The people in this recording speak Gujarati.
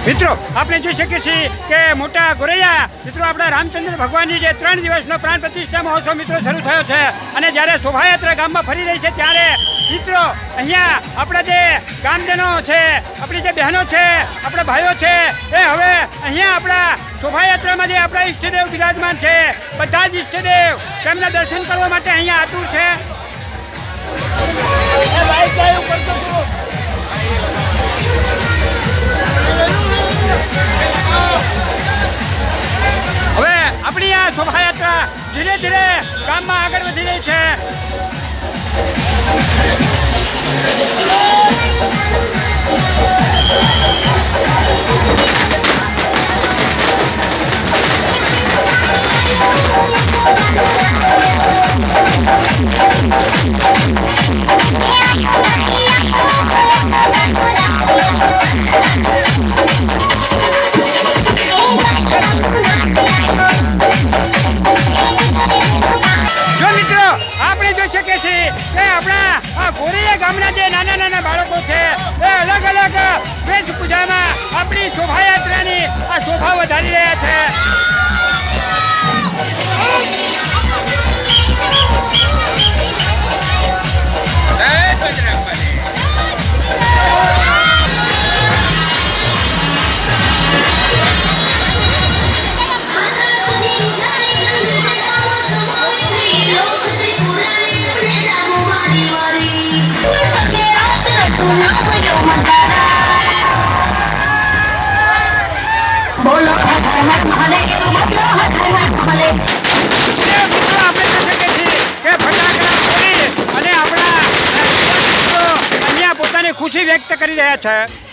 મિત્રો આપણે જોઈ શકીએ છીએ કે મોટા ગોરૈયા મિત્રો આપણા રામચંદ્ર ભગવાનની જે 3 દિવસનો પ્રાણ પ્રતિષ્ઠા મહોત્સવ મિત્રો શરૂ થયો છે અને જ્યારે શોભાયાત્રા ગામમાં ફરી રહી છે ત્યારે મિત્રો અહીંયા આપણા જે ગામજનો છે, આપણી જે બહેનો છે, આપણા ભાઈઓ છે એ હવે અહીંયા આપણા શોભાયાત્રામાં જે આપણા ઈષ્ટદેવ બિરાજમાન છે બધા જ ઈષ્ટદેવ તેમના દર્શન કરવા માટે અહીંયા આતુર છે. હવે આપણી આ શોભાયાત્રા ધીરે ધીરે ગામમાં આગળ વધી રહી છે. જો મિત્રો આપણે જોઈ શકીએ છીએ કે આપણા આ ગોરૈયા ગામના જે નાના નાના બાળકો છે એ અલગ અલગ વેશભૂષામાં આપણી શોભાયાત્રાની આ શોભા વધારી રહ્યા છે. ખુશી વ્યક્ત કરી રહ્યા છે.